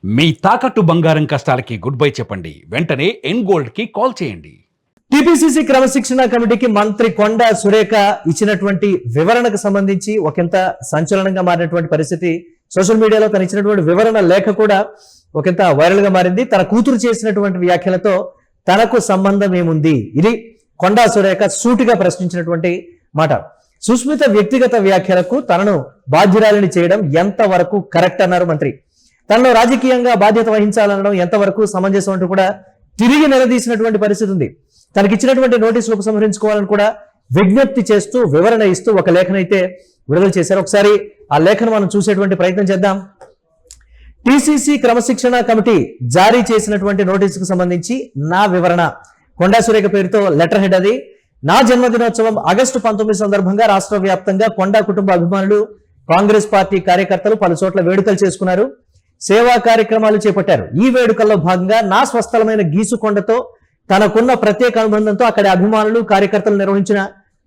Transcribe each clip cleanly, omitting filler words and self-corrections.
మీ తాకట్టు బంగారం కష్టాలకి good bye చెప్పండి. వెంటనే ఎన్ గోల్డ్ కి కాల్ చేయండి. టిపిసిసి క్రమశిక్షణ కమిటీకి మంత్రి కొండా సురేఖ ఇచ్చినటువంటి వివరణకు సంబంధించి ఒకంత సంచలనంగా మారినటువంటి పరిస్థితి. సోషల్ మీడియాలో తను ఇచ్చినటువంటి వివరణ లేఖ కూడా ఒకంత వైరల్ గా మారింది. తన కూతురు చేసినటువంటి వ్యాఖ్యలతో తనకు సంబంధం ఏముంది? ఇది కొండా సురేఖ సూటిగా ప్రశ్నించినటువంటి మాట. సుస్మిత వ్యక్తిగత వ్యాఖ్యలకు తనను బాధ్యురాలిని చేయడం ఎంతవరకు కరెక్ట్ అన్నారు మంత్రి. తనలో రాజకీయంగా బాధ్యత వహించాలనడం ఎంతవరకు సమంజసం అంటూ కూడా తిరిగి నిలదీసినటువంటి పరిస్థితి ఉంది. తనకిచ్చినటువంటి నోటీసులు ఉపసంహరించుకోవాలని కూడా విజ్ఞప్తి చేస్తూ వివరణ ఇస్తూ ఒక లేఖనైతే విడుదల చేశారు. ఒకసారి ఆ లేఖను మనం చూసేటువంటి ప్రయత్నం చేద్దాం. టిసిసి క్రమశిక్షణ కమిటీ జారీ చేసినటువంటి నోటీసుకు సంబంధించి నా వివరణ. కొండా సురేఖ పేరుతో లెటర్ హెడ్ అది. నా జన్మదినోత్సవం ఆగస్టు 19 సందర్భంగా రాష్ట్ర వ్యాప్తంగా కొండా కుటుంబ అభిమానులు, కాంగ్రెస్ పార్టీ కార్యకర్తలు పలు చోట్ల వేడుకలు చేసుకున్నారు, సేవా కార్యక్రమాలు చేపట్టారు. ఈ వేడుకల్లో భాగంగా నా స్వస్థలమైన గీసుకొండతో తనకున్న ప్రత్యేక అనుబంధంతో అక్కడి అభిమానులు, కార్యకర్తలు నిర్వహించిన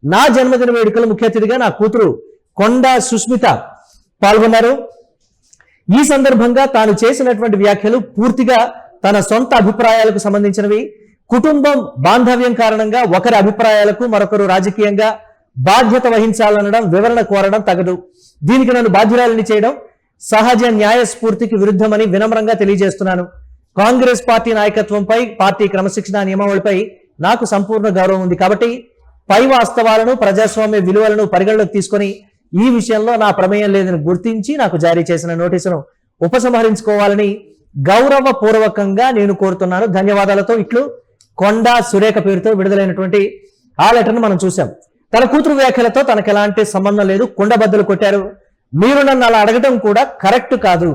నా జన్మదిన వేడుకలు ముఖ్య అతిథిగా నా కూతురు కొండా సుస్మిత పాల్గొన్నారు. ఈ సందర్భంగా తాను చేసినటువంటి వ్యాఖ్యలు పూర్తిగా తన సొంత అభిప్రాయాలకు సంబంధించినవి. కుటుంబం బాంధవ్యం కారణంగా ఒకరి అభిప్రాయాలకు మరొకరు రాజకీయంగా బాధ్యత వహించాలనడం, వివరణ కోరడం తగదు. దీనికి నన్ను బాధ్యురాలిని చేయడం సహజ న్యాయ స్ఫూర్తికి విరుద్ధమని వినమ్రంగా తెలియజేస్తున్నాను. కాంగ్రెస్ పార్టీ నాయకత్వంపై, పార్టీ క్రమశిక్షణ నియమావళిపై నాకు సంపూర్ణ గౌరవం ఉంది. కాబట్టి పై వాస్తవాలను, ప్రజాస్వామ్య విలువలను పరిగణలోకి తీసుకొని ఈ విషయంలో నా ప్రమేయం లేదని గుర్తించి నాకు జారీ చేసిన నోటీసును ఉపసంహరించుకోవాలని గౌరవపూర్వకంగా నేను కోరుతున్నాను. ధన్యవాదాలతో ఇట్లు కొండా సురేఖ పేరుతో విడుదలైనటువంటి ఆ లెటర్ను మనం చూసాం. తన కూతురు వ్యాఖ్యలతో తనకు ఎలాంటి సంబంధం లేదు, కుండబద్దలు కొట్టారు. మీరు నన్ను అలా అడగటం కూడా కరెక్ట్ కాదు.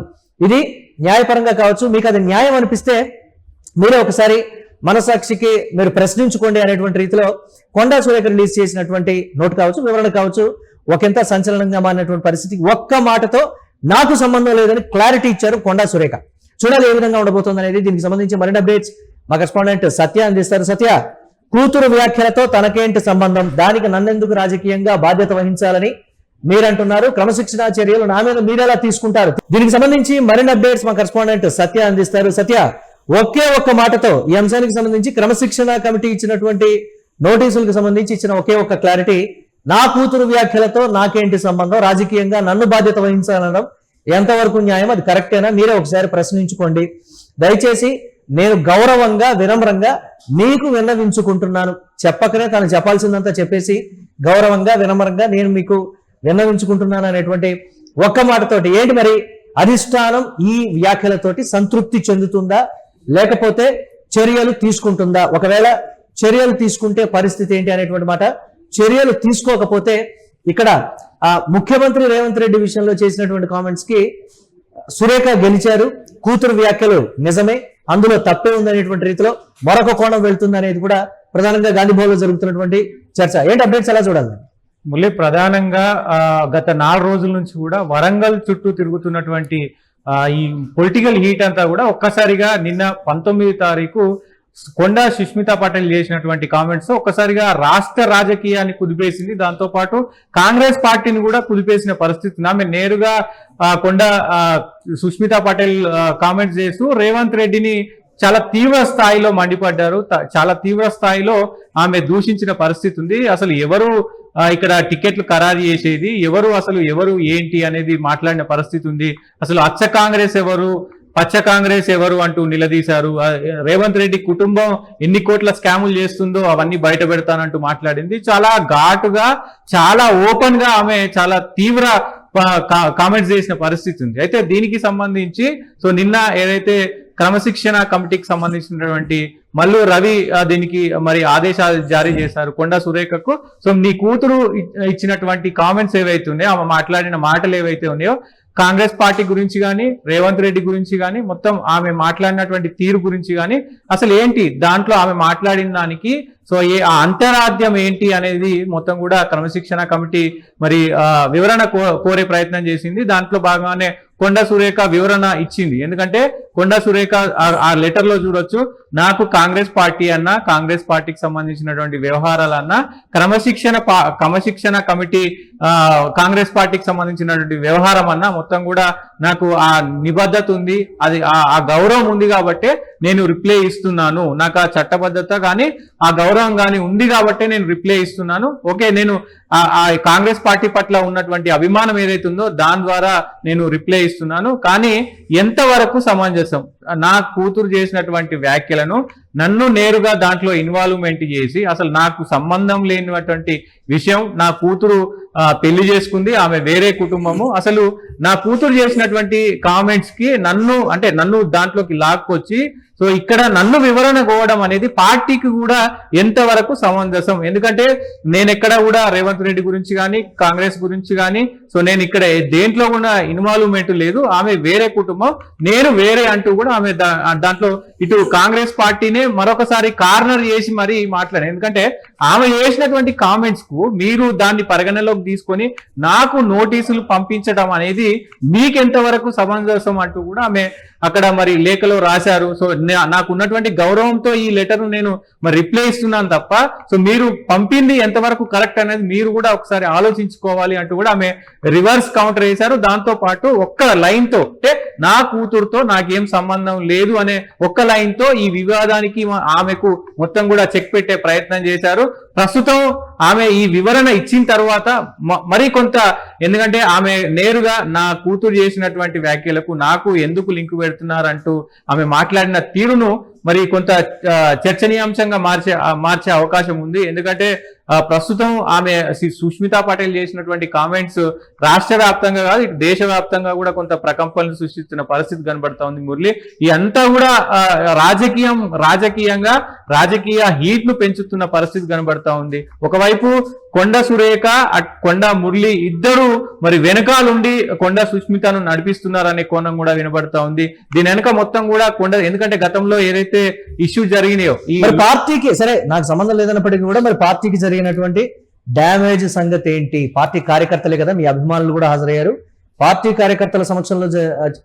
ఇది న్యాయపరంగా కావచ్చు, మీకు అది న్యాయం అనిపిస్తే మీరే ఒకసారి మనసాక్షికి మీరు ప్రశ్నించుకోండి అనేటువంటి రీతిలో కొండా సురేఖ రిలీజ్ చేసినటువంటి నోట్ కావచ్చు, వివరణ కావచ్చు, ఒకంత సంచలనంగా మారినటువంటి పరిస్థితి. ఒక్క మాటతో నాకు సంబంధం లేదని క్లారిటీ ఇచ్చారు కొండా సురేఖ. చూడాలి ఏ విధంగా ఉండబోతుంది అనేది. దీనికి సంబంధించి మరిన్ని అప్డేట్స్ మా కరెస్పాండెంట్ సత్య అందిస్తారు. సత్య, కూతురు వ్యాఖ్యలతో తనకేంటి సంబంధం? దానికి నన్నెందుకు రాజకీయంగా బాధ్యత వహించాలని మీరంటున్నారు? క్రమశిక్షణ చర్యలు నా మీద మీరెలా తీసుకుంటారు? దీనికి సంబంధించి మరిన్ని అప్డేట్స్ మా కరెస్పాండెంట్ సత్య అందిస్తారు. సత్య, ఒకే ఒక్క మాటతో ఈ అంశానికి సంబంధించి క్రమశిక్షణ కమిటీ ఇచ్చినటువంటి నోటీసులకు సంబంధించి ఇచ్చిన ఒకే ఒక్క క్లారిటీ, నా కూతురు వ్యాఖ్యలతో నాకేంటి సంబంధం? రాజకీయంగా నన్ను బాధ్యత వహించాలనడం ఎంతవరకు న్యాయం? అది కరెక్టేనా? మీరే ఒకసారి ప్రశ్నించుకోండి. దయచేసి నేను గౌరవంగా, వినమ్రంగా నీకు విన్నవించుకుంటున్నాను. చెప్పకనే తను చెప్పాల్సిందంతా చెప్పేసి గౌరవంగా, వినమ్రంగా నేను మీకు విన్నవించుకుంటున్నాను అనేటువంటి ఒక్క మాటతోటి ఏంటి మరి అధిష్టానం ఈ వ్యాఖ్యలతోటి సంతృప్తి చెందుతుందా, లేకపోతే చర్యలు తీసుకుంటుందా? ఒకవేళ చర్యలు తీసుకుంటే పరిస్థితి ఏంటి అనేటువంటి మాట. చర్యలు తీసుకోకపోతే ఇక్కడ ముఖ్యమంత్రి రేవంత్ రెడ్డి విషయంలో చేసినటువంటి కామెంట్స్ కి సురేఖ గెలిచారు, కూతురు వ్యాఖ్యలు నిజమే, అందులో తప్పే ఉందనేటువంటి రీతిలో మరొక కోణం వెళ్తుంది అనేది కూడా ప్రధానంగా గాంధీ భవన్ లో జరుగుతున్నటువంటి చర్చ. ఏంటి అప్డేట్స్ ఎలా చూడాలి? మురళి, ప్రధానంగా గత 4 రోజుల నుంచి కూడా వరంగల్ చుట్టూ తిరుగుతున్నటువంటి ఈ పొలిటికల్ హీట్ అంతా కూడా ఒక్కసారిగా నిన్న 19వ తారీఖు కొండా సుస్మిత పటేల్ చేసినటువంటి కామెంట్స్ ఒక్కసారిగా రాష్ట్ర రాజకీయాన్ని కుదిపేసింది. దాంతో పాటు కాంగ్రెస్ పార్టీని కూడా కుదిపేసిన పరిస్థితి. ఆమె నేరుగా కొండా సుస్మిత పటేల్ కామెంట్స్ చేస్తూ రేవంత్ రెడ్డిని చాలా తీవ్ర స్థాయిలో మండిపడ్డారు. చాలా తీవ్ర స్థాయిలో ఆమె దూషించిన పరిస్థితి ఉంది. అసలు ఎవరు ఇక్కడ టికెట్లు ఖరారు చేసేది, ఎవరు ఏంటి అనేది మాట్లాడిన పరిస్థితి ఉంది. అసలు అచ్చ కాంగ్రెస్ ఎవరు, పచ్చ కాంగ్రెస్ ఎవరు అంటూ నిలదీశారు. రేవంత్ రెడ్డి కుటుంబం ఎన్ని కోట్ల స్కాములు చేస్తుందో అవన్నీ బయట పెడతానంటూ మాట్లాడింది. చాలా ఘాటుగా, చాలా ఓపెన్ గా ఆమె చాలా తీవ్ర కామెంట్స్ చేసిన పరిస్థితి ఉంది. అయితే దీనికి సంబంధించి నిన్న ఏదైతే క్రమశిక్షణ కమిటీకి సంబంధించినటువంటి మల్లు రవి దీనికి మరి ఆదేశాలు జారీ చేశారు కొండా సురేఖకు. నీ కూతురు ఇచ్చినటువంటి కామెంట్స్ ఏవైతే ఉన్నాయో, ఆమె మాట్లాడిన మాటలు ఏవైతే ఉన్నాయో, కాంగ్రెస్ పార్టీ గురించి కానీ, రేవంత్ రెడ్డి గురించి కానీ, మొత్తం ఆమె మాట్లాడినటువంటి తీరు గురించి కానీ, అసలు ఏంటి దాంట్లో ఆమె మాట్లాడిన దానికి సో ఆ అంతరాధ్యం ఏంటి అనేది మొత్తం కూడా క్రమశిక్షణ కమిటీ మరి వివరణ కోరే ప్రయత్నం చేసింది. దాంట్లో భాగంగానే కొండా సురేఖ వివరణ ఇచ్చింది. ఎందుకంటే కొండా సురేఖ ఆ లెటర్ లో చూడొచ్చు, నాకు కాంగ్రెస్ పార్టీ అన్నా, కాంగ్రెస్ పార్టీకి సంబంధించినటువంటి వ్యవహారాలన్నా, క్రమశిక్షణ కమిటీ కాంగ్రెస్ పార్టీకి సంబంధించినటువంటి వ్యవహారం అన్నా మొత్తం కూడా నాకు ఆ నిబద్ధత ఉంది, అది ఆ గౌరవం ఉంది కాబట్టి నేను రిప్లై ఇస్తున్నాను. నాకు ఆ చట్టబద్ధత కానీ ఆ గౌరవం కానీ ఉంది కాబట్టి నేను రిప్లై ఇస్తున్నాను. ఓకే, నేను ఆ కాంగ్రెస్ పార్టీ పట్ల ఉన్నటువంటి అభిమానం ఏదైతే ఉందో దాని ద్వారా నేను రిప్లై ఇస్తున్నాను. కానీ ఎంతవరకు సమంజసం, నా కూతురు చేసినటువంటి వ్యాఖ్యలను నన్ను నేరుగా దాంట్లో ఇన్వాల్వ్మెంట్ చేసి, అసలు నాకు సంబంధం లేనటువంటి విషయం, నా కూతురు పెళ్లి చేసుకుంది, ఆమె వేరే కుటుంబము, అసలు నా కూతురు చేసినటువంటి కామెంట్స్ కి నన్ను దాంట్లోకి లాక్కొచ్చి సో ఇక్కడ నన్ను వివరణ కోవడం అనేది పార్టీకి కూడా ఎంతవరకు సమంజసం. ఎందుకంటే నేను ఎక్కడ కూడా రేవంత్ రెడ్డి గురించి కానీ కాంగ్రెస్ గురించి కానీ సో నేను ఇక్కడ దేంట్లో కూడా ఇన్వాల్వ్మెంట్ లేదు, ఆమె వేరే కుటుంబం, నేను వేరే అంటూ కూడా ఆమె దాంట్లో ఇటు కాంగ్రెస్ పార్టీనే మరొకసారి కార్నర్ చేసి మరీ మాట్లాడారు. ఎందుకంటే ఆమె చేసినటువంటి కామెంట్స్ కు మీరు దాన్ని పరిగణలోకి తీసుకొని నాకు నోటీసులు పంపించడం అనేది మీకెంతవరకు సమంజసం అంటూ కూడా ఆమె అక్కడ మరి లేఖలో రాశారు. సో నాకు ఉన్నటువంటి గౌరవంతో ఈ లెటర్ నేను మరి రిప్లై ఇస్తున్నాను తప్ప సో మీరు పంపింది ఎంతవరకు కరెక్ట్ అనేది మీరు కూడా ఒకసారి ఆలోచించుకోవాలి అంటూ కూడా ఆమె రివర్స్ కౌంటర్ వేశారు. దాంతో పాటు ఒక్క లైన్ తో, అంటే నా కూతురుతో నాకేం సంబంధం లేదు అనే ఒక్క లైన్ తో ఈ వివాదానికి ఆమెకు మొత్తం కూడా చెక్ పెట్టే ప్రయత్నం చేశారు. ప్రస్తుతం ఆమె ఈ వివరణ ఇచ్చిన తర్వాత మరి కొంత, ఎందుకంటే ఆమె నేరుగా నా కూతురు చేసినటువంటి వ్యాఖ్యలకు నాకు ఎందుకు లింక్ పెడుతున్నారంటూ ఆమె మాట్లాడిన తీరును మరి కొంత చర్చనీయాంశంగా మార్చే అవకాశం ఉంది. ఎందుకంటే ప్రస్తుతం ఆమె సుష్మితా పటేల్ చేసినటువంటి కామెంట్స్ రాష్ట్ర వ్యాప్తంగా కాదు, ఇటు దేశవ్యాప్తంగా కూడా కొంత ప్రకంపనలు సృష్టిస్తున్న పరిస్థితి కనబడతా ఉంది మురళి. ఈ అంతా కూడా రాజకీయంగా రాజకీయ హీట్ ను పెంచుతున్న పరిస్థితి కనబడతా ఉంది. ఒకవైపు కొండా సురేఖ, కొండా మురళి ఇద్దరు మరి వెనకాలుండి కొండా సుష్మితను నడిపిస్తున్నారనే కోణం కూడా వినబడతా ఉంది. దీని వెనక మొత్తం కూడా ఎందుకంటే గతంలో ఏదైతే ఇష్యూ జరిగినాయో ఈ పార్టీకి, సరే నాకు సంబంధం లేదన్నప్పటికీ కూడా మరి పార్టీకి జరిగినటువంటి డ్యామేజ్ సంగతి ఏంటి? పార్టీ కార్యకర్తలే కదా, మీ అభిమానులు కూడా హాజరయ్యారు, పార్టీ కార్యకర్తల సమక్షంలో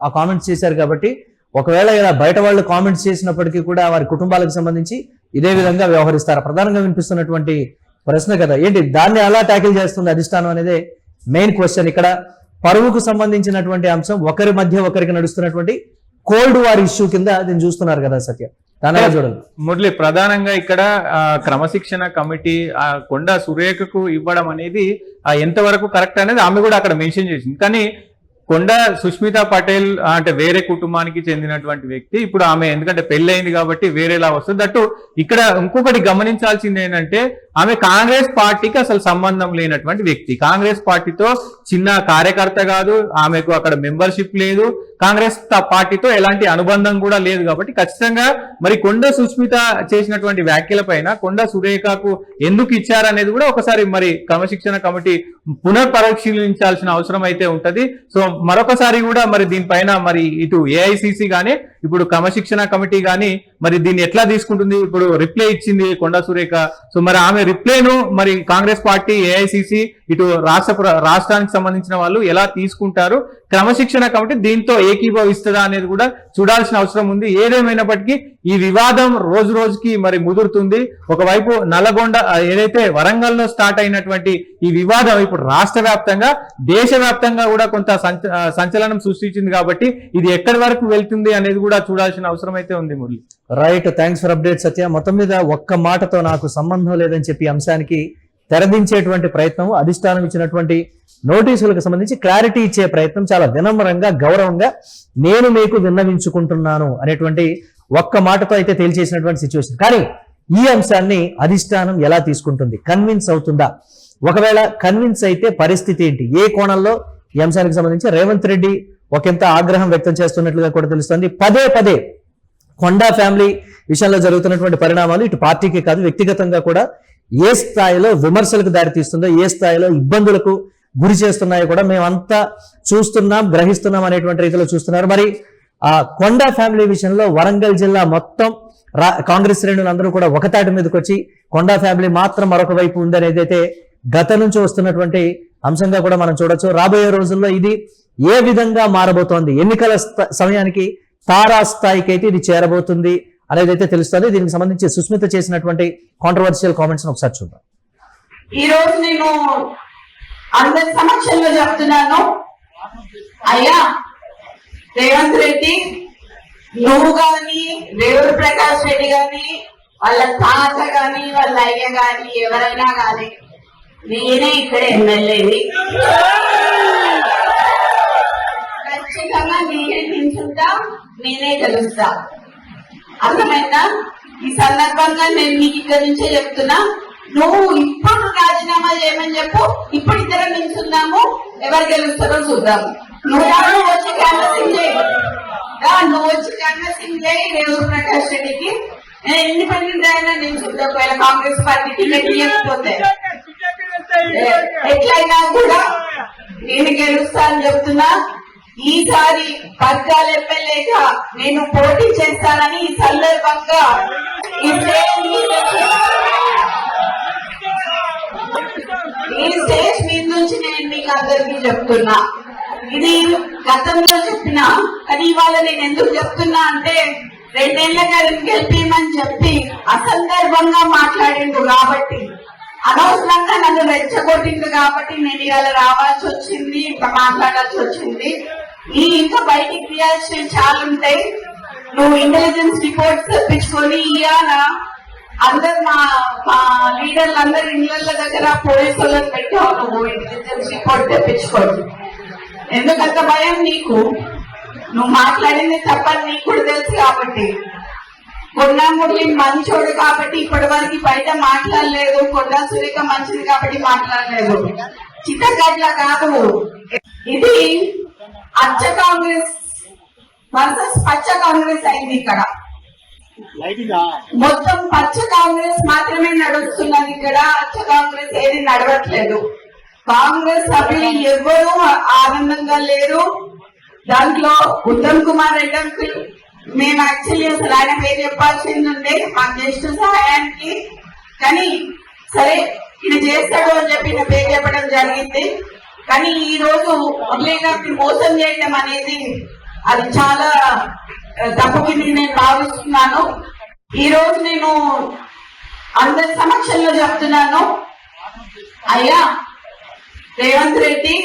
ఆ కామెంట్స్ చేశారు కాబట్టి ఒకవేళ ఇలా బయట వాళ్ళు కామెంట్స్ చేసినప్పటికీ కూడా వారి కుటుంబాలకు సంబంధించి ఇదే విధంగా వ్యవహరిస్తారా? ప్రధానంగా వినిపిస్తున్నటువంటి ప్రశ్న కదా. ఏంటి దాన్ని ఎలా ట్యాకిల్ చేస్తుంది అధిష్టానం అనేది మెయిన్ క్వశ్చన్. ఇక్కడ పరువుకు సంబంధించినటువంటి అంశం, ఒకరి మధ్య ఒకరికి నడుస్తున్నటువంటి కోల్డ్ వార్ ఇష్యూ కింద దీన్ని చూస్తున్నారు కదా సత్య, దానిలా చూడండి. మురళి, ప్రధానంగా ఇక్కడ క్రమశిక్షణ కమిటీ కొండా సురేఖకు ఇవ్వడం అనేది ఎంతవరకు కరెక్ట్ అనేది ఆమె కూడా అక్కడ మెన్షన్ చేసింది. కానీ కొండా సుష్మితా పటేల్ అంటే వేరే కుటుంబానికి చెందినటువంటి వ్యక్తి, ఇప్పుడు ఆమె ఎందుకంటే పెళ్ళయింది కాబట్టి వేరేలా వస్తుంది. దట్టు ఇక్కడ ఇంకొకటి గమనించాల్సింది ఏంటంటే ఆమె కాంగ్రెస్ పార్టీకి అసలు సంబంధం లేనటువంటి వ్యక్తి, కాంగ్రెస్ పార్టీతో చిన్న కార్యకర్త కాదు, ఆమెకు అక్కడ మెంబర్షిప్ లేదు, కాంగ్రెస్ పార్టీతో ఎలాంటి అనుబంధం కూడా లేదు. కాబట్టి ఖచ్చితంగా మరి కొండా సుష్మిత చేసినటువంటి వ్యాఖ్యల పైన కొండా సురేఖకు ఎందుకు ఇచ్చారనేది కూడా ఒకసారి మరి క్రమశిక్షణ కమిటీ పునఃపరిశీలించాల్సిన అవసరం అయితే ఉంటది. సో మరొకసారి కూడా మరి దీనిపైన మరి ఇటు ఏఐసిసి గానీ ఇప్పుడు క్రమశిక్షణ కమిటీ గానీ మరి దీన్ని ఎట్లా తీసుకుంటుంది? ఇప్పుడు రిప్లై ఇచ్చింది కొండా సురేఖ, సో మరి ఆమె రిప్లైను మరి కాంగ్రెస్ పార్టీ, ఏఐసిసి, ఇటు రాష్ట్రానికి సంబంధించిన వాళ్ళు ఎలా తీసుకుంటారు, క్రమశిక్షణ కమిటీ దీంతో ఏకీభవిస్తుందా అనేది కూడా చూడాల్సిన అవసరం ఉంది. ఏదేమైనప్పటికీ ఈ వివాదం రోజు రోజుకి మరి ముదురుతుంది. ఒకవైపు నల్లగొండ ఏదైతే వరంగల్లో స్టార్ట్ అయినటువంటి ఈ వివాదం ఇప్పుడు రాష్ట్ర వ్యాప్తంగా, దేశవ్యాప్తంగా కూడా కొంత సంచలనం సృష్టించింది. కాబట్టి ఇది ఎక్కడి వరకు వెళ్తుంది అనేది కూడా చూడాల్సిన అవసరం అయితే ఉంది Murali. Right, thanks for update Satya. మొత్తం మీద ఒక్క మాటతో నాకు సంబంధం లేదని చెప్పి అంశానికి తెరదించేటువంటి ప్రయత్నం, అధిష్టానం ఇచ్చినటువంటి నోటీసులకు సంబంధించి క్లారిటీ ఇచ్చే ప్రయత్నం, చాలా వినమ్రంగా గౌరవంగా నేను మీకు విన్నవించుకుంటున్నాను అనేటువంటి ఒక్క మాటతో అయితే తేల్చేసినటువంటి సిచ్యువేషన్. కానీ ఈ అంశాన్ని అధిష్టానం ఎలా తీసుకుంటుంది? కన్విన్స్ అవుతుందా? ఒకవేళ కన్విన్స్ అయితే పరిస్థితి ఏంటి? ఏ కోణంలో ఈ అంశానికి సంబంధించి రేవంత్ రెడ్డి ఒకంత ఆగ్రహం వ్యక్తం చేస్తున్నట్లుగా కూడా తెలుస్తుంది. పదే పదే కొండా ఫ్యామిలీ విషయంలో జరుగుతున్నటువంటి పరిణామాలు ఇటు పార్టీకి కాదు, వ్యక్తిగతంగా కూడా ఏ స్థాయిలో విమర్శలకు దారితీస్తుందో, ఏ స్థాయిలో ఇబ్బందులకు గురి చేస్తున్నాయో కూడా మేమంతా చూస్తున్నాం, గ్రహిస్తున్నాం అనేటువంటి రీతిలో చూస్తున్నారు. మరి ఆ కొండ ఫ్యామిలీ విషయంలో వరంగల్ జిల్లా మొత్తం కాంగ్రెస్ శ్రేణులు అందరూ కూడా ఒకతాటి మీదకి వచ్చి కొండా ఫ్యామిలీ మాత్రం మరొక వైపు ఉందనేది అయితే గత నుంచి వస్తున్నటువంటి అంశంగా కూడా మనం చూడొచ్చు. రాబోయే రోజుల్లో ఇది ఏ విధంగా మారబోతోంది, ఎన్నికల సమయానికి తారా స్థాయికి అయితే ఇది చేరబోతుంది అనేది అయితే తెలుస్తుంది. దీనికి సంబంధించి సుస్మిత చేసినటువంటి కాంట్రవర్షియల్ కామెంట్స్ ఒకసారి చూద్దాం. ఈ రోజు నేను అందరి సమక్షంలో చెప్తున్నాను, అయ్యా రేవంత్ రెడ్డి, నువ్వు గాని రేవూరు ప్రకాష్ రెడ్డి గాని వాళ్ళ తాత గాని వాళ్ళ అయ్య గాని ఎవరైనా గాని నేనే ఇక్కడ ఎమ్మెల్యేని, ఖచ్చితంగా నేనే నిల్చుంటా, నేనే గెలుస్తా. అర్థమైందా? ఈ సందర్భంగా నేను మీకు ఇక్కడి నుంచే చెప్తున్నా, నువ్వు ఇప్పుడు రాజీనామా చేయమని చెప్పు, ఇప్పుడు ఇద్దరం నిల్చుందాము, ఎవరు గెలుస్తారో చూద్దాము. నువ్వు వచ్చి క్యాన్వసింగ్ చేయి, నువ్వు వచ్చి క్యాన్వసింగ్ చేయి రేవూరు ప్రకాష్ రెడ్డికి. నేను ఇండిపెండెంట్ అయినా నిల్చుంటా, ఒకవేళ కాంగ్రెస్ పార్టీ టికెట్ ఇవ్వకపోతే ఎట్లయినా కూడా నేను గెలుస్తా అని చెప్తున్నా. ఈసారి పగ్గాల ఎమ్మెల్యేగా నేను పోటీ చేస్తానని ఈ సందర్భంగా ఈ స్టేజ్ మీద నుంచి నేను మీకు అందరికీ చెప్తున్నా. ఇది గతంలో చెప్పినా, కానీ ఇవాళ నేను ఎందుకు చెప్తున్నా అంటే 2 ఏళ్ల గెలిపిమని చెప్పి అసందర్భంగా మాట్లాడిండు కాబట్టి, అనవసరంగా నన్ను రెచ్చగొట్టిండు కాబట్టి నేను ఇవాళ రావాల్సి వచ్చింది, ఇంకా మాట్లాడాల్సి వచ్చింది. ఇంకా బయటికి తీయాల్సినవి చాలా ఉంటాయి. నువ్వు ఇంటెలిజెన్స్ రిపోర్ట్స్ తెప్పించుకొని ఇవాళ అందరు మా లీడర్లు అందరు ఇళ్ల దగ్గర పోలీసు వాళ్ళని పెట్టావు, నువ్వు ఇంటెలిజెన్స్ రిపోర్ట్ తెప్పించుకోండి. ఎందుకంత భయం నీకు? నువ్వు మాట్లాడింది తప్పని నీకు కూడా తెలుసు కాబట్టి. కొండా మురళి మంచోడు కాబట్టి ఇప్పటి వరకు బయట మాట్లాడలేదు, కొండా సురేఖ మంచిది కాబట్టి మాట్లాడలేదు. చిత్తగడ్ల కాదు ఇది, అచ్చ కాంగ్రెస్ వర్సెస్ పచ్చ కాంగ్రెస్ అయింది. ఇక్కడ మొత్తం పచ్చ కాంగ్రెస్ మాత్రమే నడుస్తున్నది, ఇక్కడ అచ్చ కాంగ్రెస్ ఏది నడవట్లేదు. కాంగ్రెస్ సభ్యులు ఎవ్వరూ ఆనందంగా లేరు. దాంట్లో ఉత్తమ్ కుమార్ రెడ్డి అంకుల్, మేము యాక్చువల్లీ అసలు ఆయన పేరు చెప్పాల్సింది ఉండే మాకు జస్ట్ సహాయానికి, కానీ సరే ఇది చేస్తాడు అని చెప్పి నా పేరు చెప్పడం జరిగింది. కానీ ఈ రోజు మురళీగా మోసం చేయడం అనేది అది చాలా తప్పుకి నేను భావిస్తున్నాను. ఈ రోజు నేను అందరి సమక్షంలో చెప్తున్నాను, అయ్యా రేవంత్ రెడ్డి,